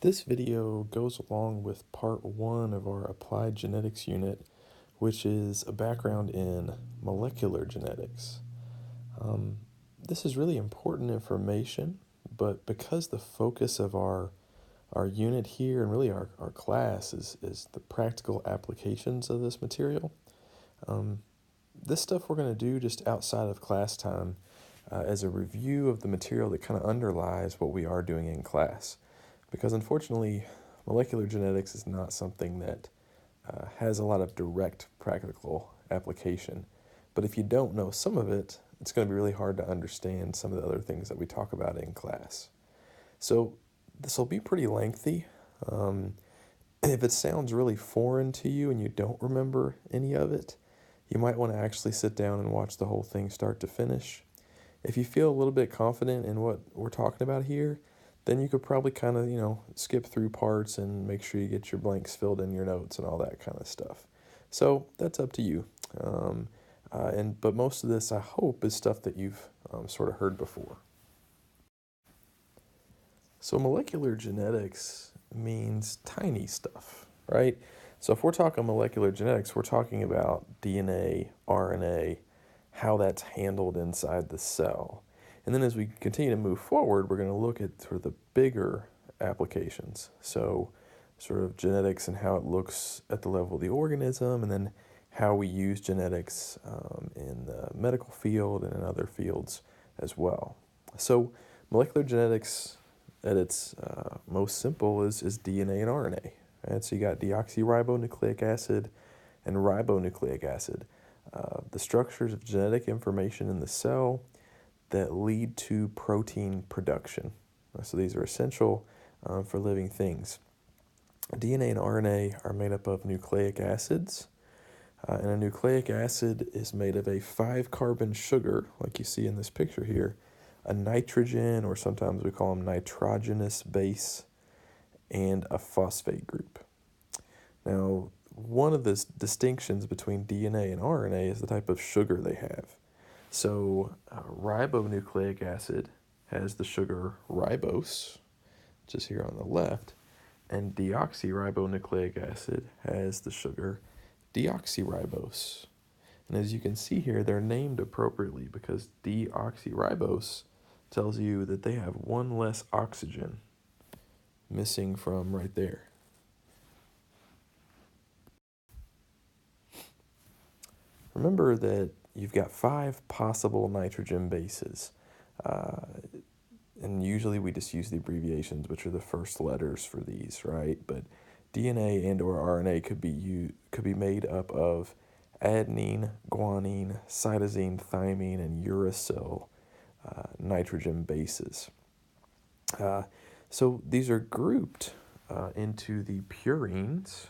This video goes along with part one of our applied genetics unit, which is a background in molecular genetics. This is really important information, but because the focus of our unit here and really our class is the practical applications of this material, this stuff we're going to do just outside of class time as a review of the material that kind of underlies what we are doing in class. Because unfortunately, molecular genetics is not something that has a lot of direct practical application. But if you don't know some of it, it's going to be really hard to understand some of the other things that we talk about in class. So this will be pretty lengthy. If it sounds really foreign to you and you don't remember any of it, you might want to actually sit down and watch the whole thing start to finish. If you feel a little bit confident in what we're talking about here, then you could probably kind of, skip through parts and make sure you get your blanks filled in your notes and all that kind of stuff. So that's up to you. But most of this, I hope, is stuff that you've sort of heard before. So molecular genetics means tiny stuff, right? So if we're talking molecular genetics, we're talking about DNA, RNA, how that's handled inside the cell. And then as we continue to move forward, we're going to look at sort of the bigger applications. So sort of genetics and how it looks at the level of the organism, and then how we use genetics in the medical field and in other fields as well. So molecular genetics at its most simple is DNA and RNA. Right? So you got deoxyribonucleic acid and ribonucleic acid. The structures of genetic information in the cell that lead to protein production. So these are essential for living things. DNA and RNA are made up of nucleic acids, and a nucleic acid is made of a 5-carbon sugar, like you see in this picture here, a nitrogen, or sometimes we call them nitrogenous base, and a phosphate group. Now, one of the distinctions between DNA and RNA is the type of sugar they have. So ribonucleic acid has the sugar ribose, which is here on the left, and deoxyribonucleic acid has the sugar deoxyribose. And as you can see here, they're named appropriately because deoxyribose tells you that they have one less oxygen missing from right there. Remember that you've got 5 possible nitrogen bases, and usually we just use the abbreviations, which are the first letters for these, right? But DNA and or RNA could be made up of adenine, guanine, cytosine, thymine, and uracil nitrogen bases. So these are grouped into the purines,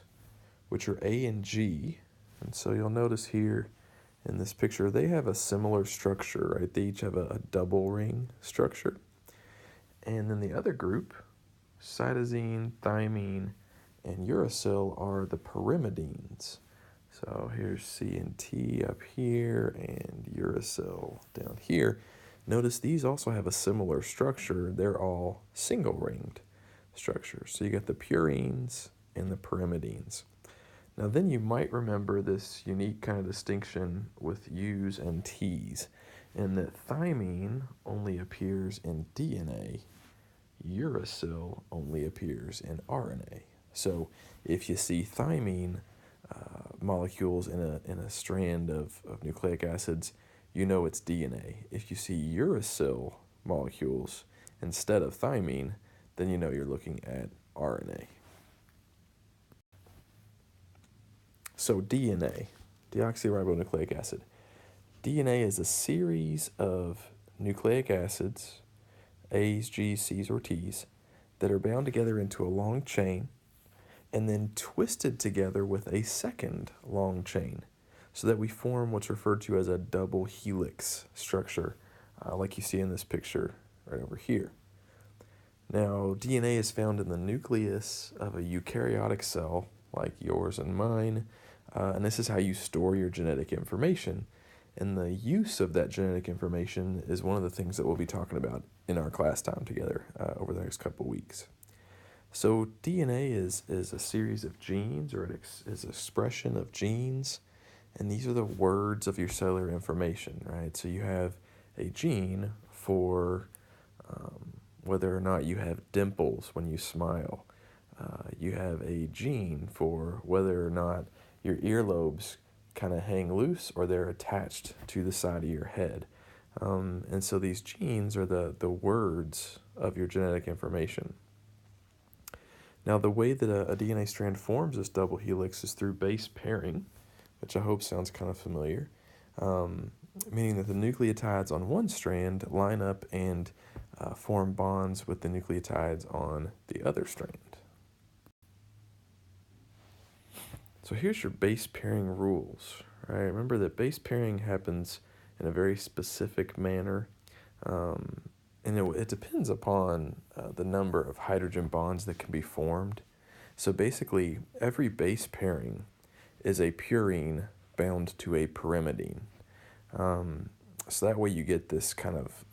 which are A and G. And so you'll notice here in this picture, they have a similar structure, right? They each have a double ring structure. And then the other group, cytosine, thymine, and uracil, are the pyrimidines. So here's C and T up here and uracil down here. Notice these also have a similar structure. They're all single-ringed structures. So you got the purines and the pyrimidines. Now then you might remember this unique kind of distinction with U's and T's, in that thymine only appears in DNA, uracil only appears in RNA. So if you see thymine molecules in a strand of nucleic acids, you know it's DNA. If you see uracil molecules instead of thymine, then you know you're looking at RNA. So DNA, deoxyribonucleic acid. DNA is a series of nucleic acids, A's, G's, C's, or T's, that are bound together into a long chain and then twisted together with a second long chain so that we form what's referred to as a double helix structure, like you see in this picture right over here. Now, DNA is found in the nucleus of a eukaryotic cell, like yours and mine, and this is how you store your genetic information. And the use of that genetic information is one of the things that we'll be talking about in our class time together over the next couple weeks. So DNA is a series of genes, or is an expression of genes, and these are the words of your cellular information, right? So you have a gene for whether or not you have dimples when you smile. You have a gene for whether or not your earlobes kind of hang loose or they're attached to the side of your head. And so these genes are the words of your genetic information. Now, the way that a DNA strand forms this double helix is through base pairing, which I hope sounds kind of familiar, meaning that the nucleotides on one strand line up and form bonds with the nucleotides on the other strand. So here's your base pairing rules, right? Remember that base pairing happens in a very specific manner, and it depends upon the number of hydrogen bonds that can be formed. So basically, every base pairing is a purine bound to a pyrimidine. So that way you get this kind of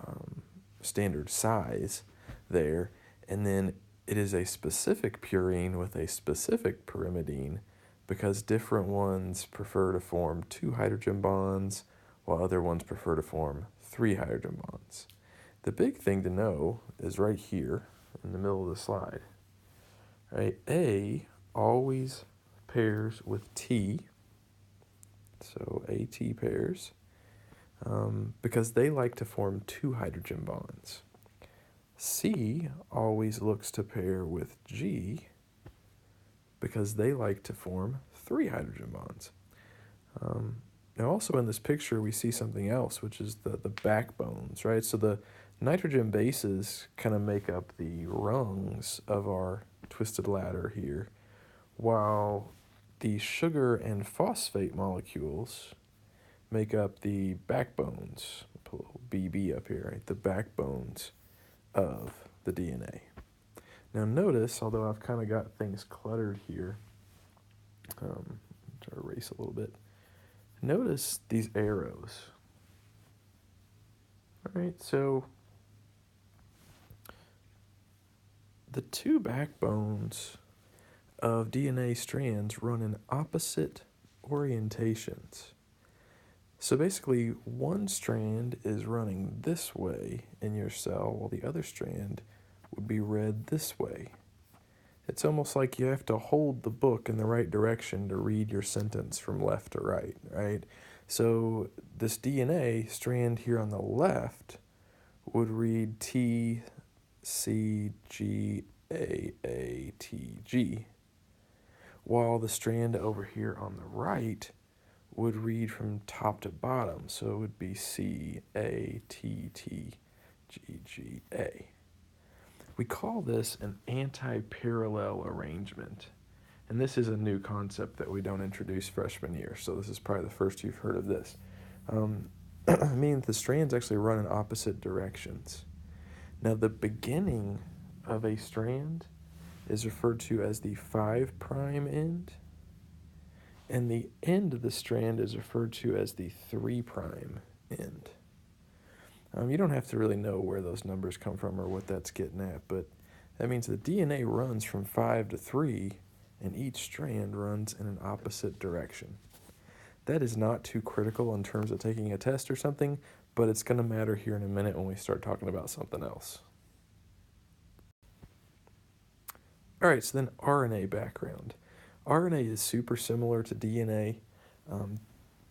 standard size there, and then it is a specific purine with a specific pyrimidine because different ones prefer to form 2 hydrogen bonds while other ones prefer to form 3 hydrogen bonds. The big thing to know is right here in the middle of the slide, right? A always pairs with T, so AT pairs, because they like to form 2 hydrogen bonds. C always looks to pair with G because they like to form 3 hydrogen bonds. Now also in this picture we see something else, which is the backbones, right? So the nitrogen bases kind of make up the rungs of our twisted ladder here, while the sugar and phosphate molecules make up the backbones. Put a little BB up here, right? The backbones of the DNA. Now notice, although I've kind of got things cluttered here, try to erase a little bit. Notice these arrows. All right, so the 2 backbones of DNA strands run in opposite orientations. So basically, one strand is running this way in your cell, while the other strand would be read this way. It's almost like you have to hold the book in the right direction to read your sentence from left to right, right? So this DNA strand here on the left would read T, C, G, A, T, G, while the strand over here on the right would read from top to bottom, so it would be C, A, T, T, G, G, A. We call this an anti-parallel arrangement, and this is a new concept that we don't introduce freshman year, so this is probably the first you've heard of this. Means the strands actually run in opposite directions. Now the beginning of a strand is referred to as the 5' end, and the end of the strand is referred to as the 3' end. You don't have to really know where those numbers come from or what that's getting at, but that means the DNA runs from 5 to 3, and each strand runs in an opposite direction. That is not too critical in terms of taking a test or something, but it's going to matter here in a minute when we start talking about something else. All right, so then RNA background. RNA is super similar to DNA.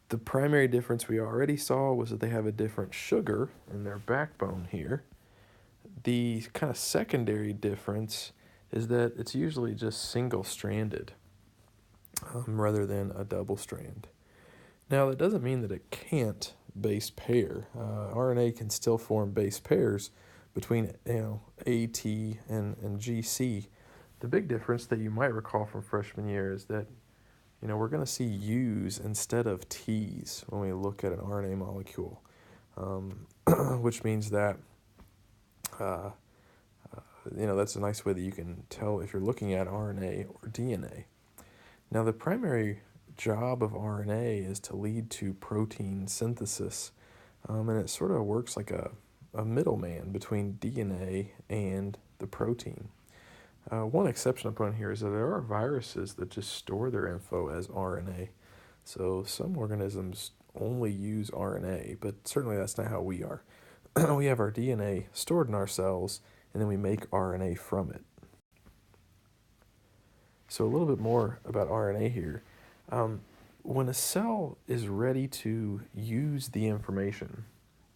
The primary difference we already saw was that they have a different sugar in their backbone here. The kind of secondary difference is that it's usually just single-stranded rather than a double strand. Now, that doesn't mean that it can't base pair. RNA can still form base pairs between AT and GC. The big difference that you might recall from freshman year is that we're going to see U's instead of T's when we look at an RNA molecule, which means that, that's a nice way that you can tell if you're looking at RNA or DNA. Now, the primary job of RNA is to lead to protein synthesis, and it sort of works like a middleman between DNA and the protein. One exception I put on here is that there are viruses that just store their info as RNA. So some organisms only use RNA, but certainly that's not how we are. We have our DNA stored in our cells, and then we make RNA from it. So a little bit more about RNA here. When a cell is ready to use the information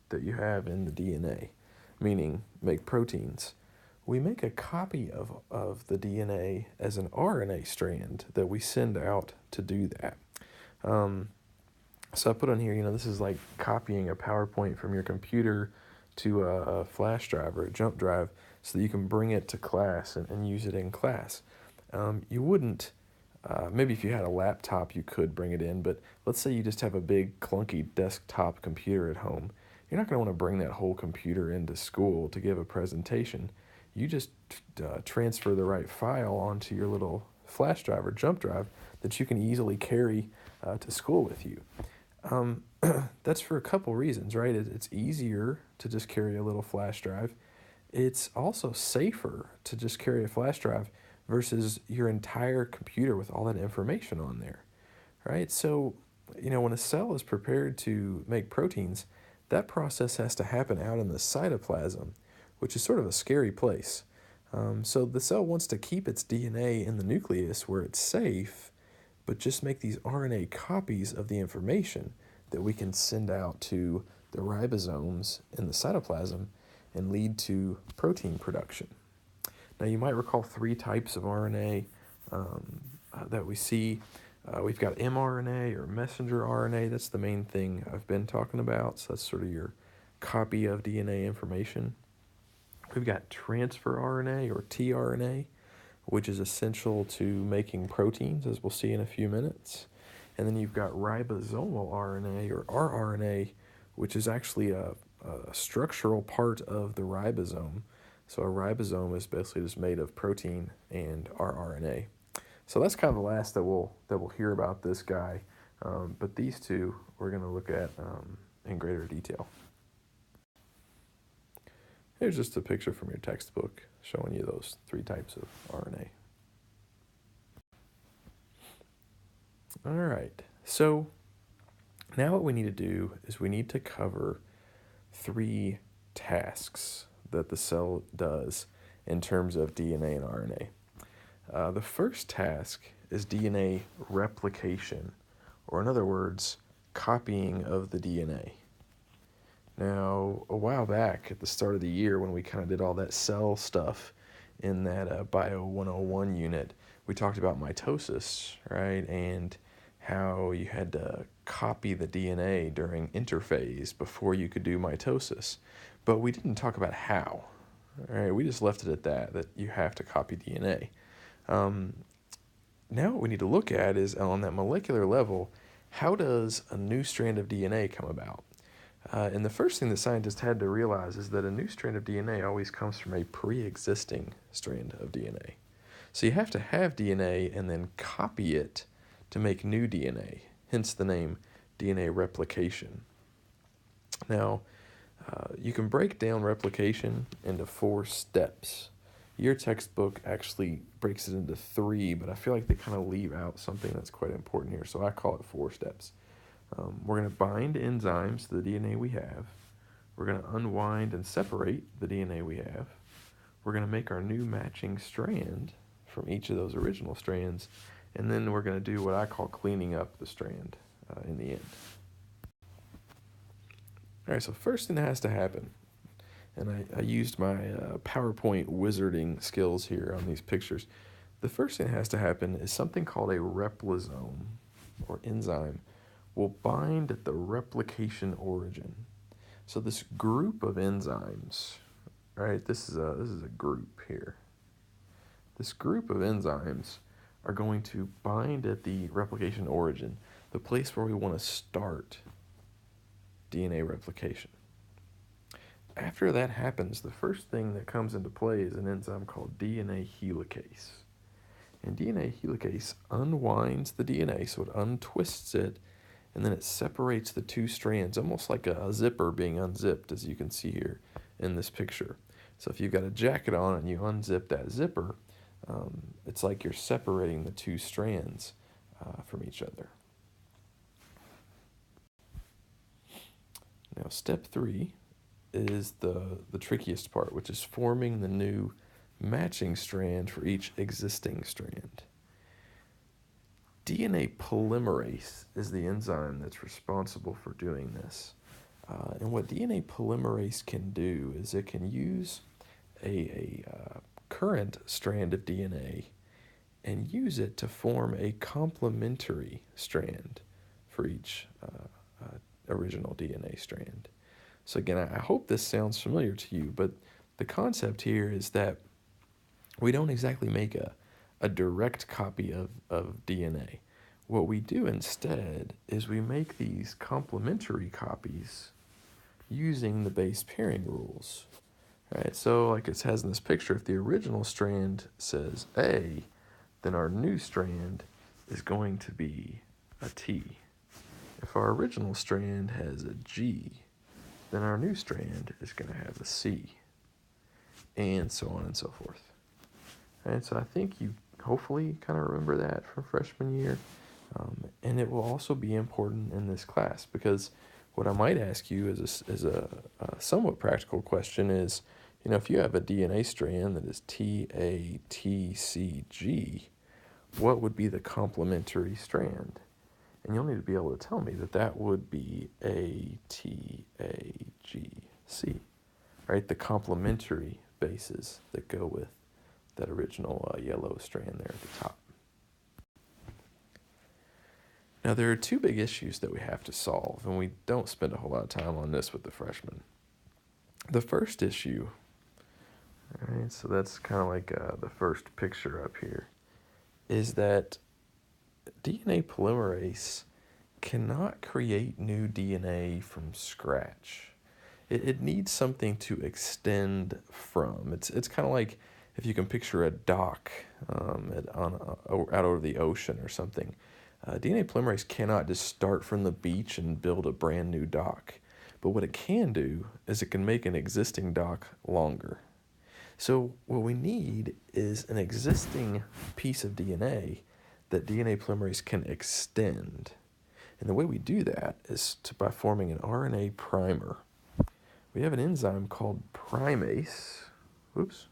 that you have in the DNA, meaning make proteins, we make a copy of the DNA as an RNA strand that we send out to do that. So I put on here, this is like copying a PowerPoint from your computer to a flash drive or a jump drive so that you can bring it to class and use it in class. You wouldn't, maybe if you had a laptop, you could bring it in, but let's say you just have a big clunky desktop computer at home. You're not going to want to bring that whole computer into school to give a presentation. You just transfer the right file onto your little flash drive or jump drive that you can easily carry to school with you. That's for a couple reasons, right? It's easier to just carry a little flash drive. It's also safer to just carry a flash drive versus your entire computer with all that information on there, right? So, when a cell is prepared to make proteins, that process has to happen out in the cytoplasm, which is sort of a scary place. So the cell wants to keep its DNA in the nucleus where it's safe, but just make these RNA copies of the information that we can send out to the ribosomes in the cytoplasm and lead to protein production. Now, you might recall 3 types of RNA that we see. We've got mRNA or messenger RNA. That's the main thing I've been talking about. So that's sort of your copy of DNA information. We've got transfer RNA or tRNA, which is essential to making proteins, as we'll see in a few minutes. And then you've got ribosomal RNA or rRNA, which is actually a structural part of the ribosome. So a ribosome is basically just made of protein and rRNA. So that's kind of the last that we'll hear about this guy. But these two we're going to look at in greater detail. Here's just a picture from your textbook showing you those 3 types of RNA. All right, so now what we need to do is we need to cover 3 tasks that the cell does in terms of DNA and RNA. The first task is DNA replication, or in other words, copying of the DNA. Now, a while back at the start of the year when we kind of did all that cell stuff in that Bio 101 unit, we talked about mitosis, right? And how you had to copy the DNA during interphase before you could do mitosis. But we didn't talk about how, right? We just left it at that you have to copy DNA. Now what we need to look at is on that molecular level, how does a new strand of DNA come about? And the first thing that scientists had to realize is that a new strand of DNA always comes from a pre-existing strand of DNA. So you have to have DNA and then copy it to make new DNA, hence the name DNA replication. Now, you can break down replication into 4 steps. Your textbook actually breaks it into 3, but I feel like they kind of leave out something that's quite important here, so I call it 4 steps. We're going to bind enzymes to the DNA we have. We're going to unwind and separate the DNA we have. We're going to make our new matching strand from each of those original strands, and then we're going to do what I call cleaning up the strand in the end. All right, so first thing that has to happen, and I used my PowerPoint wizarding skills here on these pictures. The first thing that has to happen is something called a replisome, or enzyme, will bind at the replication origin. So this group of enzymes, right? This is a group here. This group of enzymes are going to bind at the replication origin, the place where we want to start DNA replication. After that happens, the first thing that comes into play is an enzyme called DNA helicase. And DNA helicase unwinds the DNA, so it untwists it, and then it separates the 2 strands, almost like a zipper being unzipped, as you can see here in this picture. So if you've got a jacket on and you unzip that zipper, It's like you're separating the two strands from each other. Now, step 3 is the trickiest part, which is forming the new matching strand for each existing strand. DNA polymerase is the enzyme that's responsible for doing this. And what DNA polymerase can do is it can use a current strand of DNA and use it to form a complementary strand for each original DNA strand. So again, I hope this sounds familiar to you, but the concept here is that we don't exactly make a direct copy of DNA. What we do instead is we make these complementary copies using the base pairing rules. Right? So like it says in this picture, if the original strand says A, then our new strand is going to be a T. If our original strand has a G, then our new strand is going to have a C, and so on and so forth. And so I think you hopefully kind of remember that from freshman year. And it will also be important in this class, because what I might ask you is a somewhat practical question is, if you have a DNA strand that is TATCG, what would be the complementary strand? And you'll need to be able to tell me that would be ATAGC, right? The complementary bases that go with that original yellow strand there at the top. Now, there are two big issues that we have to solve, and we don't spend a whole lot of time on this with the freshmen. The first issue, all right, so that's kind of like the first picture up here, is that DNA polymerase cannot create new DNA from scratch. It needs something to extend from. It's kind of like if you can picture a dock out over the ocean or something. DNA polymerase cannot just start from the beach and build a brand new dock. But what it can do is it can make an existing dock longer. So what we need is an existing piece of DNA that DNA polymerase can extend. And the way we do that is by forming an RNA primer. We have an enzyme called primase. Oops.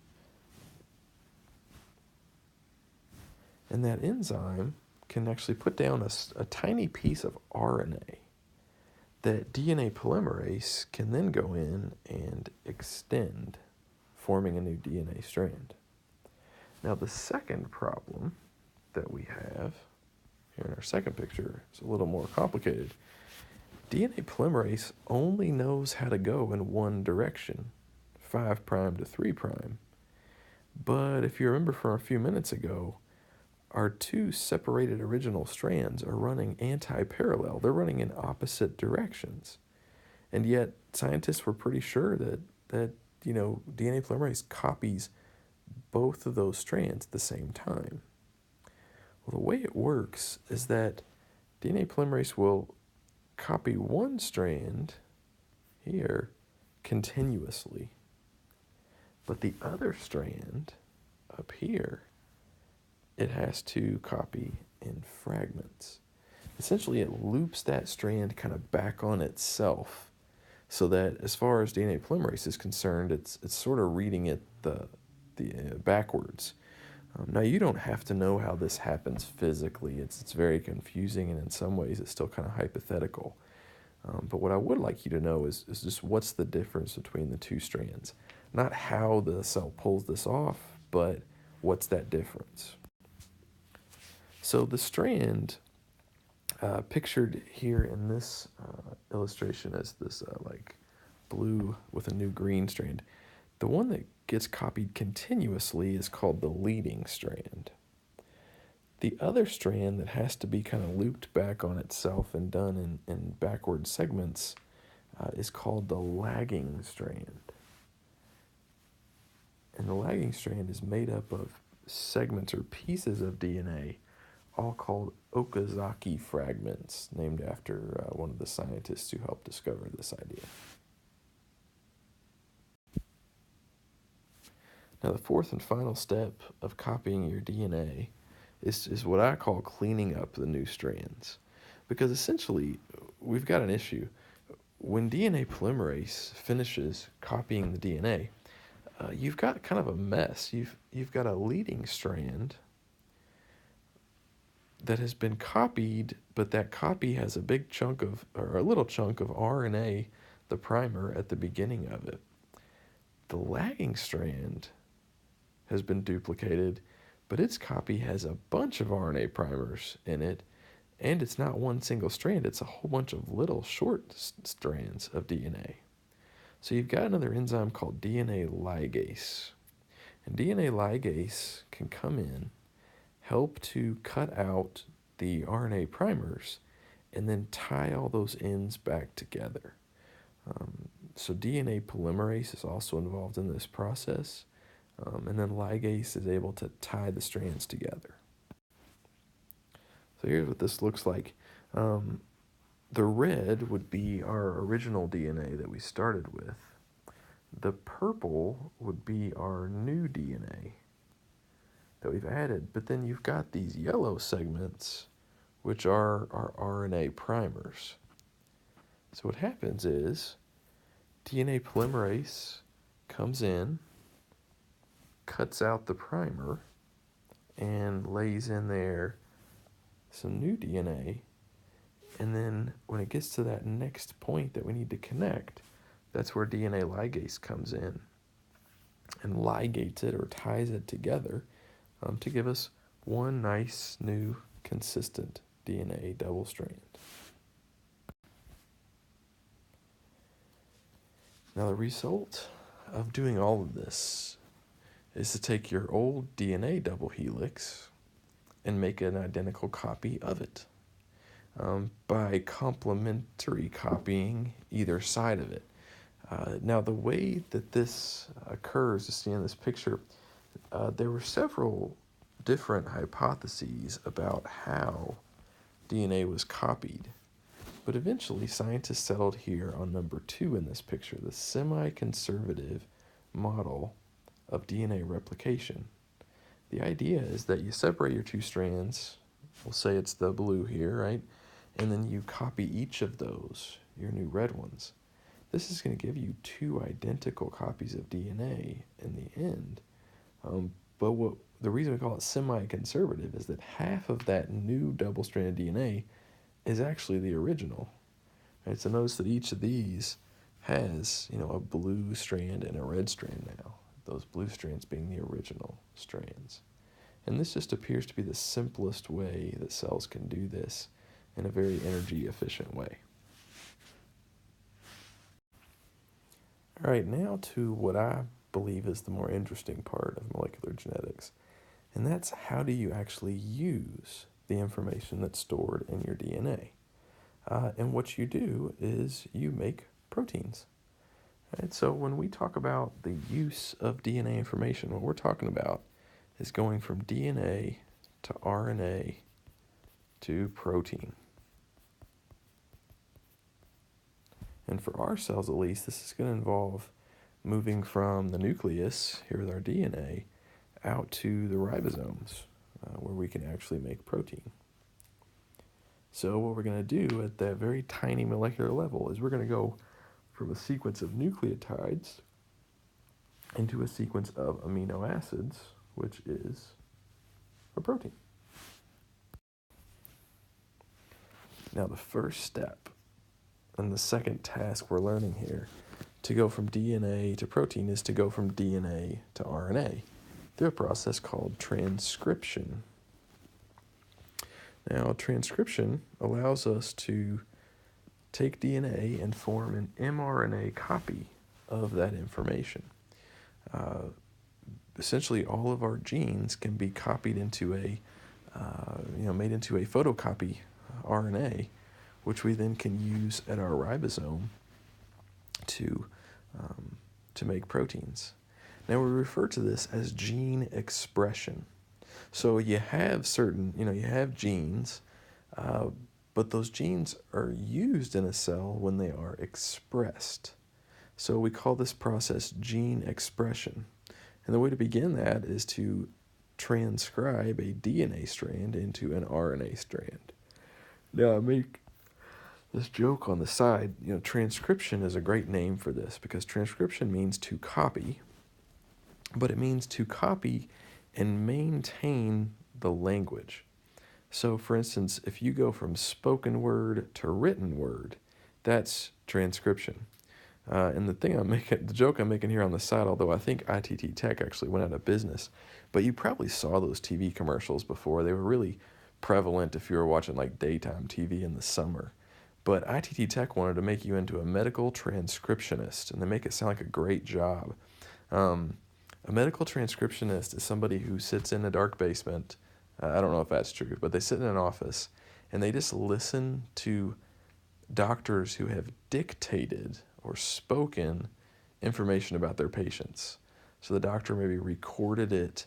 And that enzyme can actually put down a tiny piece of RNA that DNA polymerase can then go in and extend, forming a new DNA strand. Now, the second problem that we have here in our second picture is a little more complicated. DNA polymerase only knows how to go in one direction, 5' to 3'. But if you remember from a few minutes ago, our two separated original strands are running anti-parallel. They're running in opposite directions. And yet, scientists were pretty sure that DNA polymerase copies both of those strands at the same time. Well, the way it works is that DNA polymerase will copy one strand here continuously, but the other strand up here, it has to copy in fragments. Essentially, it loops that strand kind of back on itself, so that as far as DNA polymerase is concerned, it's sort of reading it the backwards. Now, you don't have to know how this happens physically. It's very confusing, and in some ways, it's still kind of hypothetical. But what I would like you to know is just what's the difference between the two strands. Not how the cell pulls this off, but what's that difference. So the strand pictured here in this illustration as this like blue with a new green strand, the one that gets copied continuously is called the leading strand. The other strand that has to be kind of looped back on itself and done in backward segments is called the lagging strand. And the lagging strand is made up of segments or pieces of DNA, all called Okazaki fragments, named after one of the scientists who helped discover this idea. Now, the fourth and final step of copying your DNA is what I call cleaning up the new strands. Because essentially, we've got an issue. When DNA polymerase finishes copying the DNA, you've got kind of a mess. You've got a leading strand that has been copied, but that copy has a big chunk of, or a little chunk of RNA, the primer, at the beginning of it. The lagging strand has been duplicated, but its copy has a bunch of RNA primers in it, and it's not one single strand, it's a whole bunch of little short strands of DNA. So you've got another enzyme called DNA ligase. And DNA ligase can come in, help to cut out the RNA primers, and then tie all those ends back together. So DNA polymerase is also involved in this process, and then ligase is able to tie the strands together. So here's what this looks like. The red would be our original DNA that we started with. The purple would be our new DNA that we've added, but then you've got these yellow segments, which are our RNA primers. So what happens is DNA polymerase comes in, cuts out the primer, and lays in there some new DNA, and then when it gets to that next point that we need to connect, that's where DNA ligase comes in and ligates it or ties it together to give us one nice, new, consistent DNA double strand. Now, the result of doing all of this is to take your old DNA double helix and make an identical copy of it by complementary copying either side of it. Now, the way that this occurs, you see in this picture, there were several different hypotheses about how DNA was copied. But eventually, scientists settled here on number 2 in this picture, the semi-conservative model of DNA replication. The idea is that you separate your 2 strands, we'll say it's the blue here, right? And then you copy each of those, your new red ones. This is going to give you 2 identical copies of DNA in the end. But the reason we call it semi-conservative is that half of that new double-stranded DNA is actually the original. Right? So notice that each of these has, a blue strand and a red strand now. Those blue strands being the original strands. And this just appears to be the simplest way that cells can do this in a very energy efficient way. All right, now to what I believe is the more interesting part of molecular genetics, and that's how do you actually use the information that's stored in your DNA. And what you do is you make proteins. Right? So when we talk about the use of DNA information, what we're talking about is going from DNA to RNA to protein. And for our cells, at least, this is going to involve moving from the nucleus, here with our DNA, out to the ribosomes, where we can actually make protein. So what we're going to do at that very tiny molecular level is we're going to go from a sequence of nucleotides into a sequence of amino acids, which is a protein. Now, the first step and the second task we're learning here to go from DNA to protein is to go from DNA to RNA through a process called transcription. Now, transcription allows us to take DNA and form an mRNA copy of that information. Essentially, all of our genes can be copied into made into a photocopy RNA, which we then can use at our ribosome to make proteins. Now, we refer to this as gene expression. So you have you have genes, but those genes are used in a cell when they are expressed. So we call this process gene expression. And the way to begin that is to transcribe a DNA strand into an RNA strand. Now, I make this joke on the side. Transcription is a great name for this because transcription means to copy, but it means to copy and maintain the language. So, for instance, if you go from spoken word to written word, that's transcription. And the joke I'm making here on the side, although I think ITT Tech actually went out of business, but you probably saw those TV commercials before. They were really prevalent if you were watching like daytime TV in the summer. But ITT Tech wanted to make you into a medical transcriptionist, and they make it sound like a great job. A medical transcriptionist is somebody who sits in a dark basement. I don't know if that's true, but they sit in an office and they just listen to doctors who have dictated or spoken information about their patients. So the doctor maybe recorded it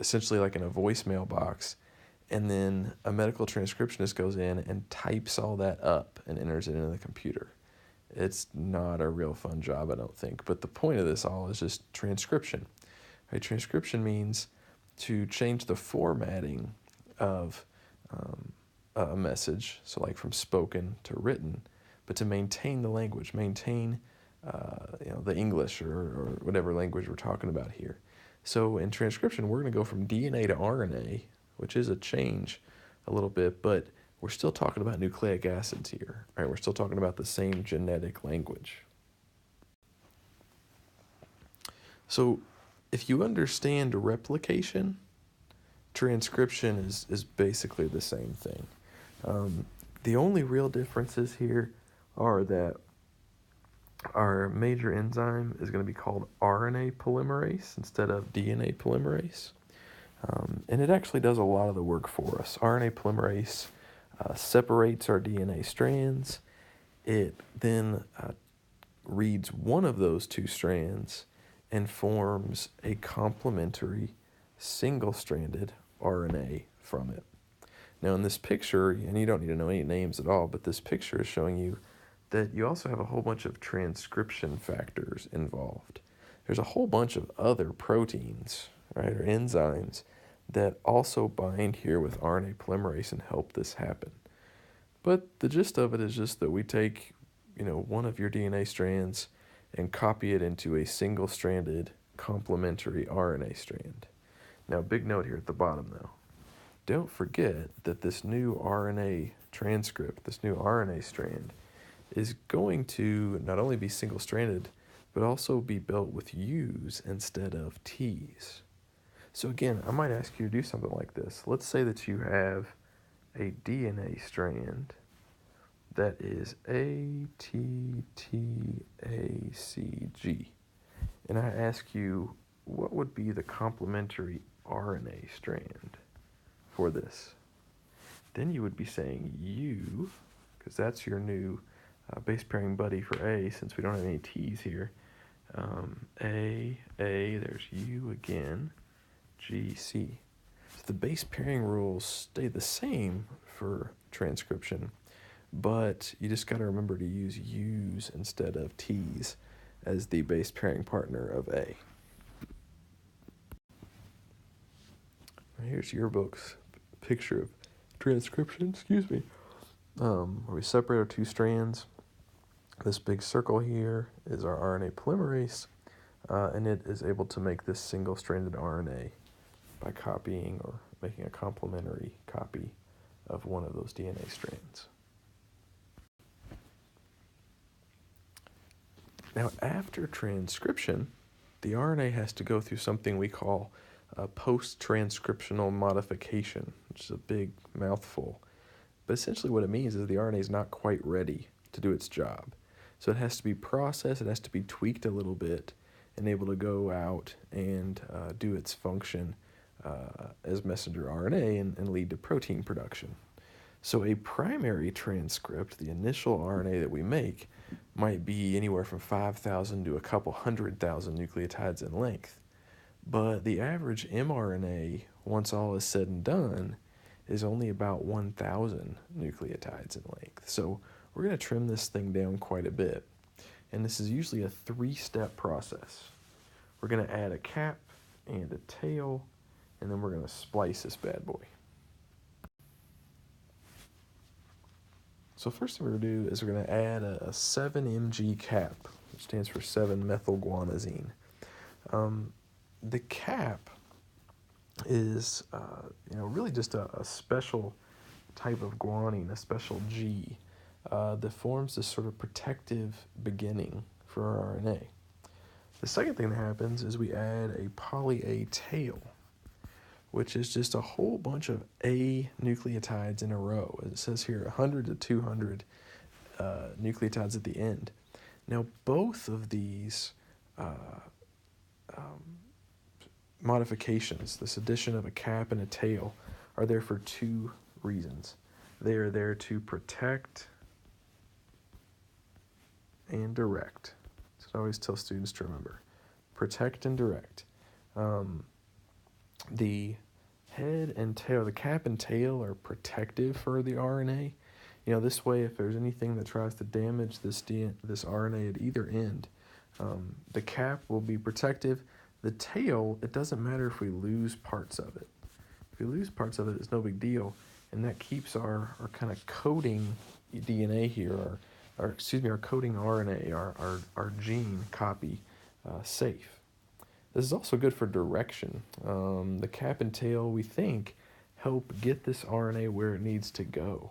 essentially like in a voicemail box, and then a medical transcriptionist goes in and types all that up and enters it into the computer. It's not a real fun job, I don't think, but the point of this all is just transcription. Right? Transcription means to change the formatting of a message, so like from spoken to written, but to maintain the language, maintain the English or whatever language we're talking about here. So in transcription, we're going to go from DNA to RNA, which is a change a little bit, but we're still talking about nucleic acids here, right? We're still talking about the same genetic language. So if you understand replication, transcription is basically the same thing. The only real differences here are that our major enzyme is going to be called RNA polymerase instead of DNA polymerase. And it actually does a lot of the work for us. RNA polymerase separates our DNA strands. It then reads one of those two strands and forms a complementary single-stranded RNA from it. Now in this picture, and you don't need to know any names at all, but this picture is showing you that you also have a whole bunch of transcription factors involved. There's a whole bunch of other proteins, right, or enzymes that also bind here with RNA polymerase and help this happen. But the gist of it is just that we take, one of your DNA strands and copy it into a single-stranded complementary RNA strand. Now, big note here at the bottom, though. Don't forget that this new RNA transcript, this new RNA strand, is going to not only be single-stranded, but also be built with U's instead of T's. So again, I might ask you to do something like this. Let's say that you have a DNA strand that is ATTACG. And I ask you, what would be the complementary RNA strand for this? Then you would be saying U, because that's your new base pairing buddy for A, since we don't have any T's here. A, there's U again, G, C. So the base pairing rules stay the same for transcription, but you just got to remember to use U's instead of T's as the base pairing partner of A. Here's your book's picture of transcription, where we separate our two strands. This big circle here is our RNA polymerase, and it is able to make this single-stranded RNA by copying or making a complementary copy of one of those DNA strands. Now, after transcription, the RNA has to go through something we call a post-transcriptional modification, which is a big mouthful. But essentially what it means is the RNA is not quite ready to do its job. So it has to be processed, it has to be tweaked a little bit, and able to go out and do its function as messenger RNA and lead to protein production. So a primary transcript, the initial RNA that we make, might be anywhere from 5,000 to a couple 100,000 nucleotides in length. But the average mRNA, once all is said and done, is only about 1,000 nucleotides in length. So we're going to trim this thing down quite a bit. And this is usually a 3-step process. We're going to add a cap and a tail, and then we're going to splice this bad boy. So first thing we're going to do is we're going to add a 7-mg cap, which stands for 7-methylguanosine. The cap is really just a special type of guanine, a special G, that forms this sort of protective beginning for our RNA. The second thing that happens is we add a poly-A tail, which is just a whole bunch of A nucleotides in a row. As it says here, 100 to 200 nucleotides at the end. Now, both of these modifications, this addition of a cap and a tail, are there for two reasons. They are there to protect and direct. That's what I always tell students to remember. Protect and direct. The head and tail, the cap and tail are protective for the RNA. This way, if there's anything that tries to damage this RNA at either end, the cap will be protective. The tail, it doesn't matter if we lose parts of it. If we lose parts of it, it's no big deal, and that keeps our kind of coding DNA here, our coding RNA, our gene copy safe. This is also good for direction. The cap and tail, we think, help get this RNA where it needs to go,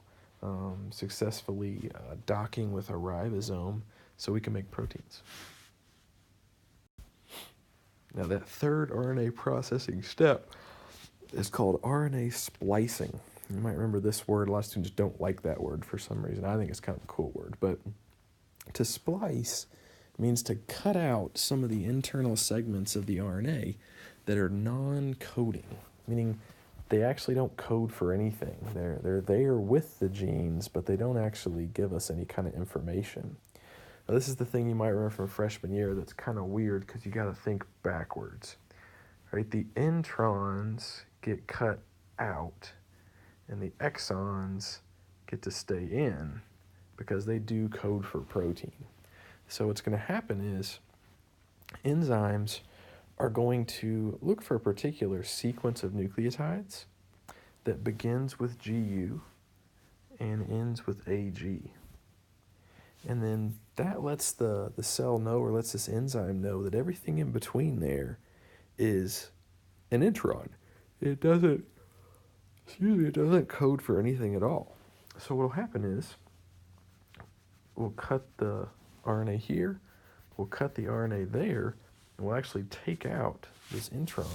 successfully docking with a ribosome so we can make proteins. Now that third RNA processing step is called RNA splicing. You might remember this word. A lot of students don't like that word for some reason. I think it's kind of a cool word. But to splice means to cut out some of the internal segments of the RNA that are non-coding, meaning they actually don't code for anything. They're there with the genes, but they don't actually give us any kind of information. Now, this is the thing you might remember from freshman year that's kind of weird because you got to think backwards. Right? The introns get cut out, and the exons get to stay in because they do code for protein. So what's going to happen is enzymes are going to look for a particular sequence of nucleotides that begins with GU and ends with AG. And then that lets the cell know, or lets this enzyme know, that everything in between there is an intron. It doesn't code for anything at all. So what will happen is we'll cut the RNA here, we'll cut the RNA there, and we'll actually take out this intron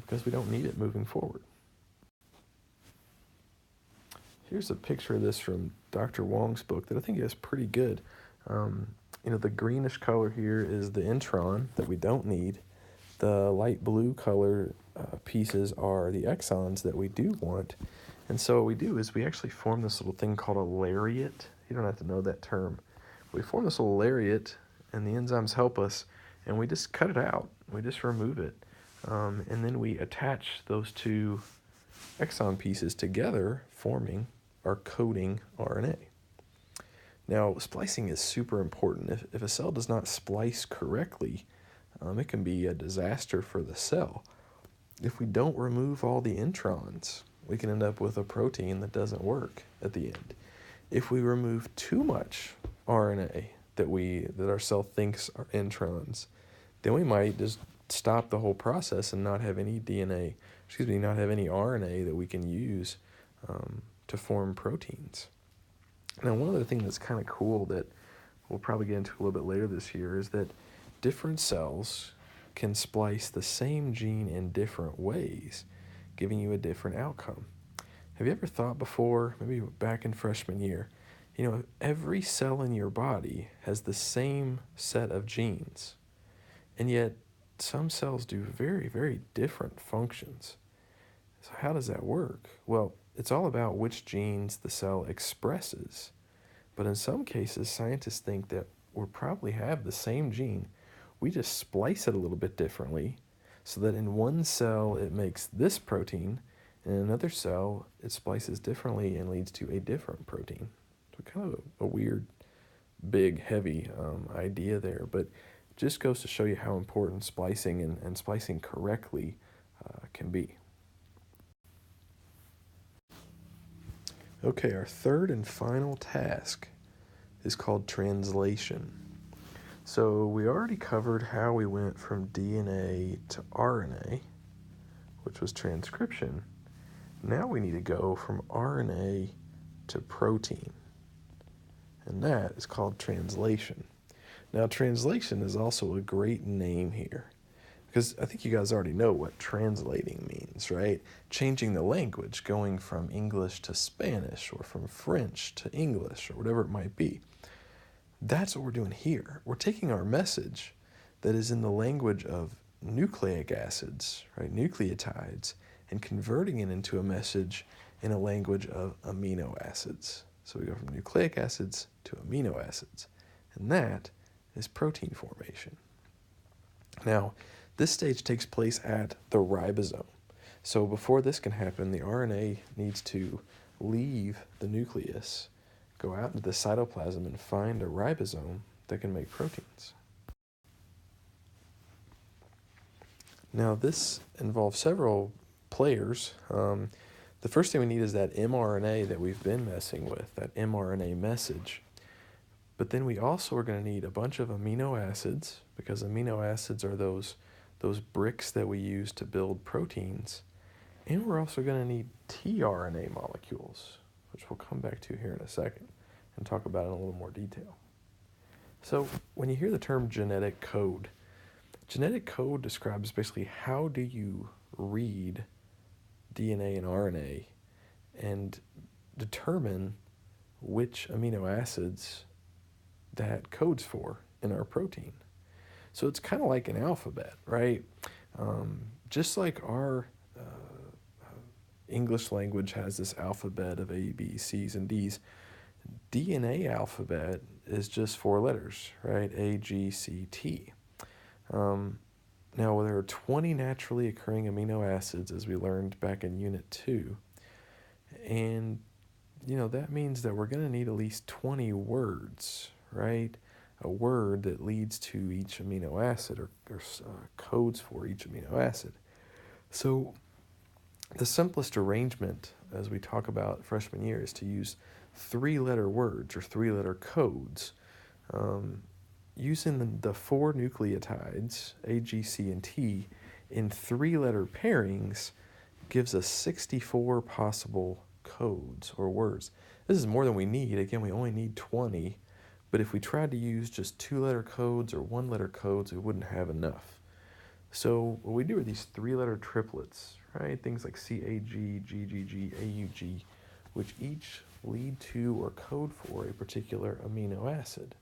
because we don't need it moving forward. Here's a picture of this from Dr. Wong's book that I think is pretty good. The greenish color here is the intron that we don't need. The light blue color pieces are the exons that we do want. And so what we do is we actually form this little thing called a lariat. You don't have to know that term. We form this little lariat, and the enzymes help us, and we just cut it out. We just remove it. And then we attach those two exon pieces together, forming our coding RNA. Now, splicing is super important. If a cell does not splice correctly, it can be a disaster for the cell. If we don't remove all the introns, we can end up with a protein that doesn't work at the end. If we remove too much RNA that our cell thinks are introns, then we might just stop the whole process and not have any not have any RNA that we can use to form proteins. Now, one other thing that's kind of cool that we'll probably get into a little bit later this year is that different cells can splice the same gene in different ways, giving you a different outcome. Have you ever thought before, maybe back in freshman year, every cell in your body has the same set of genes, and yet some cells do very, very different functions. So how does that work? Well, it's all about which genes the cell expresses. But in some cases, scientists think that we'll probably have the same gene. We just splice it a little bit differently so that in one cell it makes this protein, and in another cell it splices differently and leads to a different protein. So kind of a weird, big, heavy idea there. But just goes to show you how important splicing and splicing correctly can be. Okay, our third and final task is called translation. So we already covered how we went from DNA to RNA, which was transcription. Now we need to go from RNA to protein, and that is called translation. Now, translation is also a great name here, because I think you guys already know what translating means, right? Changing the language, going from English to Spanish, or from French to English, or whatever it might be. That's what we're doing here. We're taking our message that is in the language of nucleic acids, right, nucleotides, and converting it into a message in a language of amino acids. So we go from nucleic acids to amino acids, and that is protein formation. Now, this stage takes place at the ribosome. So before this can happen, the RNA needs to leave the nucleus, go out into the cytoplasm, and find a ribosome that can make proteins. Now, this involves several players. The first thing we need is that mRNA that we've been messing with, that mRNA message. But then we also are going to need a bunch of amino acids, because amino acids are those bricks that we use to build proteins. And we're also going to need tRNA molecules, which we'll come back to here in a second and talk about in a little more detail. So when you hear the term genetic code describes basically how do you read DNA and RNA and determine which amino acids that codes for in our protein. So it's kind of like an alphabet, right? Just like our English language has this alphabet of A, B, C's, and D's, DNA alphabet is just 4 letters, right? A, G, C, T. Now, there are 20 naturally occurring amino acids, as we learned back in Unit 2. And, that means that we're going to need at least 20 words, right? A word that leads to each amino acid or codes for each amino acid. So the simplest arrangement, as we talk about freshman year, is to use 3-letter words or 3-letter codes. Using the 4 nucleotides, A, G, C, and T, in 3-letter pairings gives us 64 possible codes or words. This is more than we need. Again, we only need 20, but if we tried to use just 2-letter codes or 1-letter codes, we wouldn't have enough. So what we do are these 3-letter triplets, right? Things like CAG, GGG, AUG, which each lead to or code for a particular amino acid.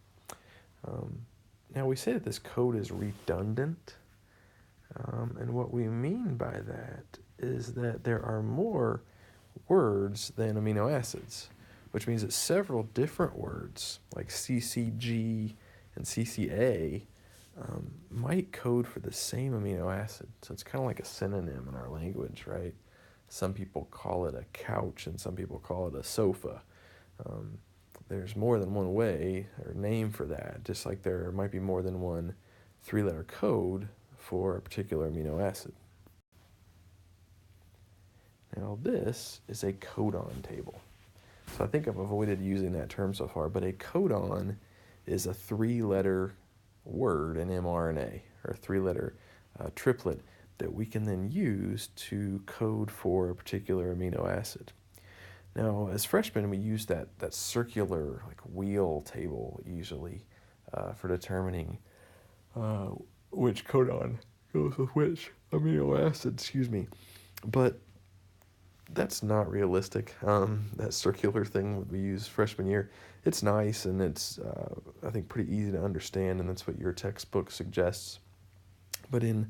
Now, we say that this code is redundant, and what we mean by that is that there are more words than amino acids, which means that several different words, like CCG and CCA, might code for the same amino acid. So it's kind of like a synonym in our language, right? Some people call it a couch, and some people call it a sofa. There's more than one way or name for that, just like there might be more than one 3-letter code for a particular amino acid. Now, this is a codon table. So I think I've avoided using that term so far, but a codon is a 3-letter word in mRNA, or a 3-letter triplet that we can then use to code for a particular amino acid. Now, as freshmen, we use that circular wheel table usually for determining which codon goes with which amino acid, But that's not realistic. That circular thing we use freshman year, it's nice and it's, I think, pretty easy to understand, and that's what your textbook suggests. But in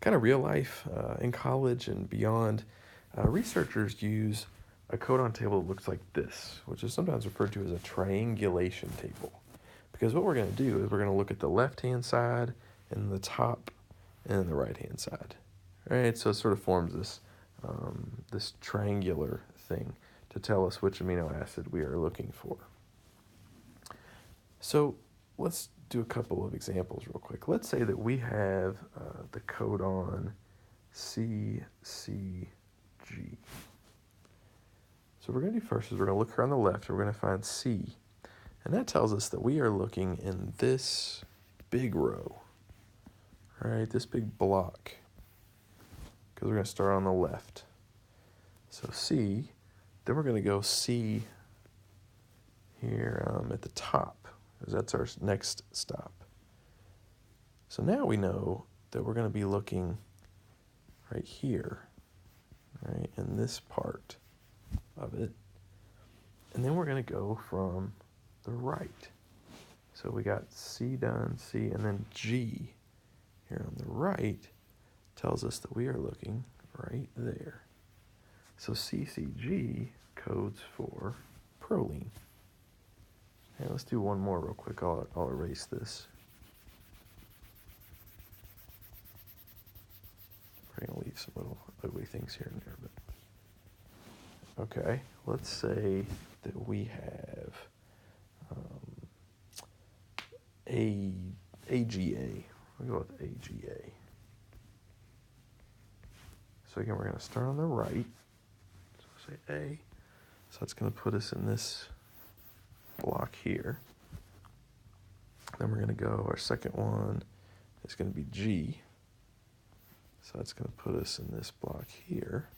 kind of real life, in college and beyond, researchers use a codon table that looks like this, which is sometimes referred to as a triangulation table. Because what we're going to do is we're going to look at the left-hand side and the top and the right-hand side. Right? So it sort of forms this triangular thing to tell us which amino acid we are looking for. So let's do a couple of examples real quick. Let's say that we have the codon CCG. So what we're going to do first is we're going to look here on the left, and we're going to find C. And that tells us that we are looking in this big row, right? This big block, because we're going to start on the left. So C, then we're going to go C here at the top, because that's our next stop. So now we know that we're going to be looking right here, right, in this part of it. And then we're going to go from the right. So we got C done, C, and then G here on the right tells us that we are looking right there. So CCG codes for proline. And let's do one more real quick. I'll erase this. We're going to leave some little ugly things here and there. But okay, let's say that we have AGA. We'll go with AGA. So again, we're going to start on the right. So say A. So that's going to put us in this block here. Then we're going to go, our second one is going to be G. So that's going to put us in this block here.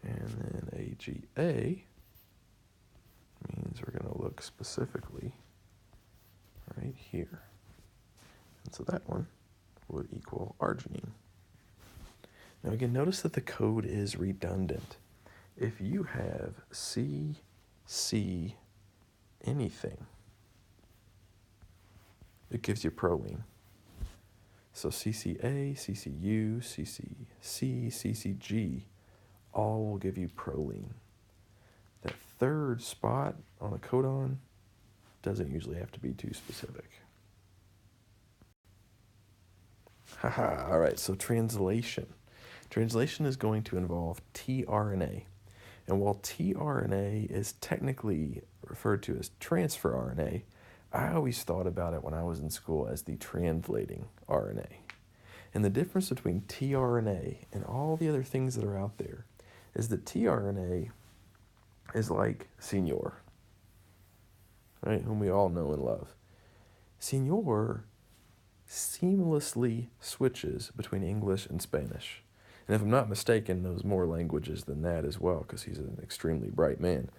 And then AGA means we're going to look specifically right here. And so that one would equal arginine. Now again, notice that the code is redundant. If you have C, C, anything, it gives you proline. So CCA, CCU, CCC, CCG, all will give you proline. That third spot on a codon doesn't usually have to be too specific. Haha, all right, so translation. Translation is going to involve tRNA. And while tRNA is technically referred to as transfer RNA, I always thought about it when I was in school as the translating RNA. And the difference between tRNA and all the other things that are out there is that tRNA is like Senor, right, whom we all know and love. Senor seamlessly switches between English and Spanish. And if I'm not mistaken, knows more languages than that as well, because he's an extremely bright man.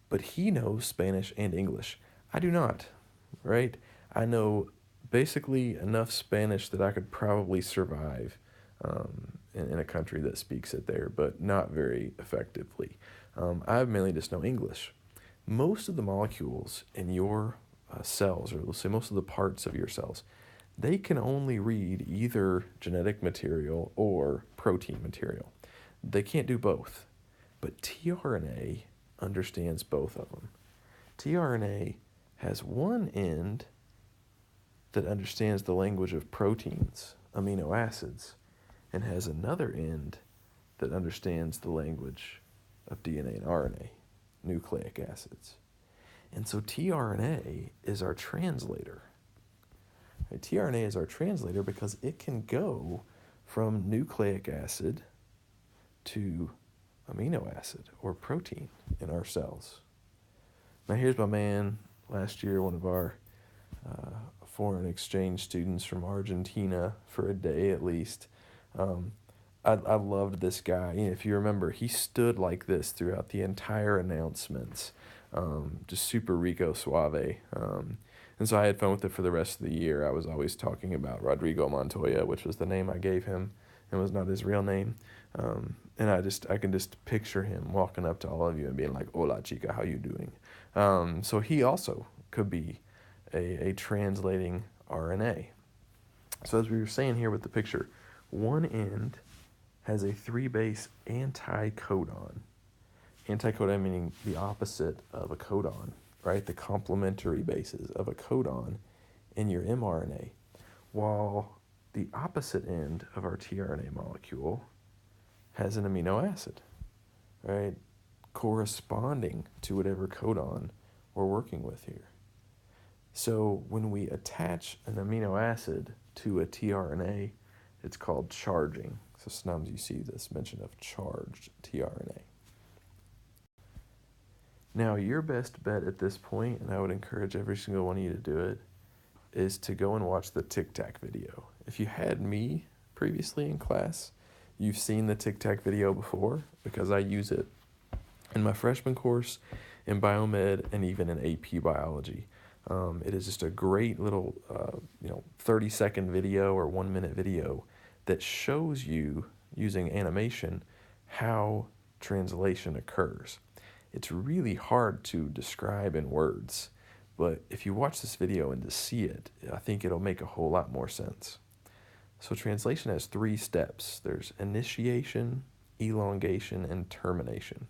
But he knows Spanish and English. I do not, right? I know basically enough Spanish that I could probably survive in a country that speaks it there, but not very effectively. I mainly just know English. Most of the molecules in your cells, or let's say most of the parts of your cells, they can only read either genetic material or protein material. They can't do both. But tRNA understands both of them. tRNA has one end that understands the language of proteins, amino acids, and has another end that understands the language of DNA and RNA, nucleic acids. And so tRNA is our translator. Right? tRNA is our translator because it can go from nucleic acid to amino acid or protein in our cells. Now here's my man, last year one of our foreign exchange students from Argentina for a day at least. I loved this guy. You know, if you remember, he stood like this throughout the entire announcements, just super Rico Suave. And so I had fun with it for the rest of the year. I was always talking about Rodrigo Montoya, which was the name I gave him and was not his real name. And I can just picture him walking up to all of you and being like, "Hola, chica, how you doing?" So he also could be a translating RNA. So as we were saying here with the picture, one end has a 3-base anticodon. Anticodon meaning the opposite of a codon, right? The complementary bases of a codon in your mRNA, while the opposite end of our tRNA molecule has an amino acid, right? Corresponding to whatever codon we're working with here. So when we attach an amino acid to a tRNA, it's called charging. So sometimes you see this mention of charged tRNA. Now, your best bet at this point, and I would encourage every single one of you to do it, is to go and watch the Tic Tac video. If you had me previously in class, you've seen the Tic Tac video before because I use it in my freshman course, in biomed, and even in AP biology. It is just a great little 30-second video or 1-minute video that shows you, using animation, how translation occurs. It's really hard to describe in words, but if you watch this video and to see it, I think it'll make a whole lot more sense. So translation has 3 steps. There's initiation, elongation, and termination.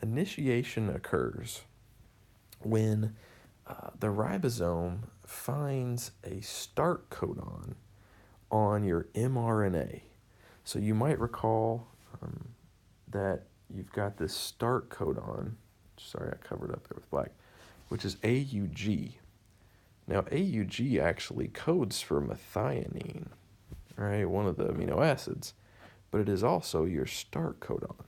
Initiation occurs when the ribosome finds a start codon on your mRNA. So you might recall that you've got this start codon, sorry I covered up there with black, which is AUG. Now AUG actually codes for methionine, right, one of the amino acids, but it is also your start codon.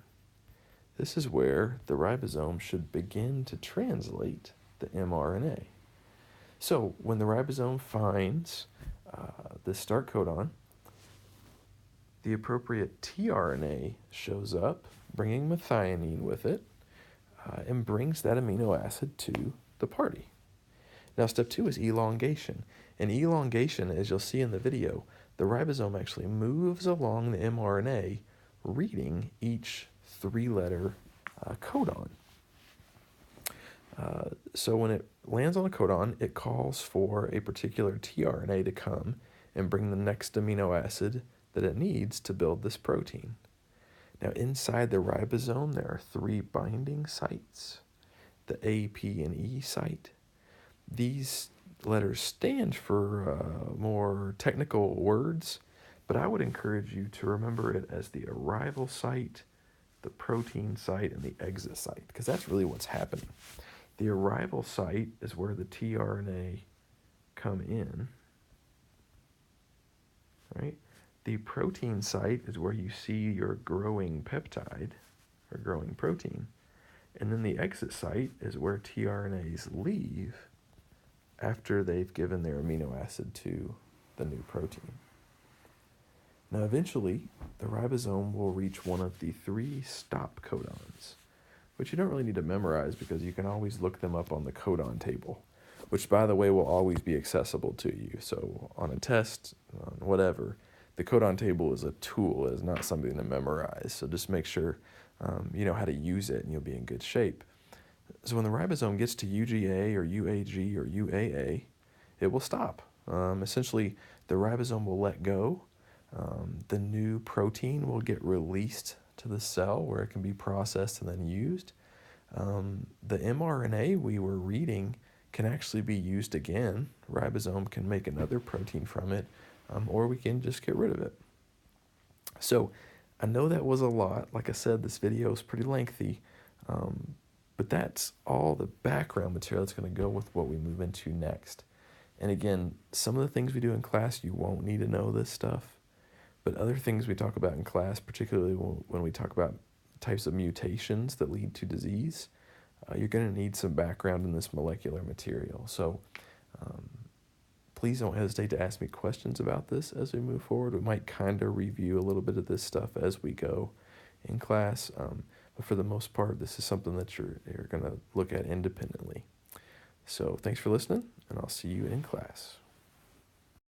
This is where the ribosome should begin to translate the mRNA. So when the ribosome finds the start codon, the appropriate tRNA shows up, bringing methionine with it, and brings that amino acid to the party. Now, step 2 is elongation. And elongation, as you'll see in the video, the ribosome actually moves along the mRNA, reading each 3-letter codon. So when it lands on a codon, it calls for a particular tRNA to come and bring the next amino acid that it needs to build this protein. Now, inside the ribosome, there are 3 binding sites, the A, P, and E site. These letters stand for more technical words, but I would encourage you to remember it as the arrival site, the protein site, and the exit site, because that's really what's happening. The arrival site is where the tRNA come in, right? The protein site is where you see your growing peptide or growing protein. And then the exit site is where tRNAs leave after they've given their amino acid to the new protein. Now, eventually, the ribosome will reach one of the 3 stop codons, which you don't really need to memorize because you can always look them up on the codon table, which, by the way, will always be accessible to you. So on a test, on whatever, the codon table is a tool, it is not something to memorize. So just make sure you know how to use it and you'll be in good shape. So when the ribosome gets to UGA or UAG or UAA, it will stop. Essentially, the ribosome will let go. The new protein will get released to the cell where it can be processed and then used. The mRNA we were reading can actually be used again. Ribosome can make another protein from it, or we can just get rid of it. So I know that was a lot. Like I said, this video is pretty lengthy, but that's all the background material that's going to go with what we move into next. And again, some of the things we do in class, you won't need to know this stuff. But other things we talk about in class, particularly when we talk about types of mutations that lead to disease, you're going to need some background in this molecular material. So please don't hesitate to ask me questions about this as we move forward. We might kind of review a little bit of this stuff as we go in class, but for the most part, this is something that you're going to look at independently. So thanks for listening, and I'll see you in class.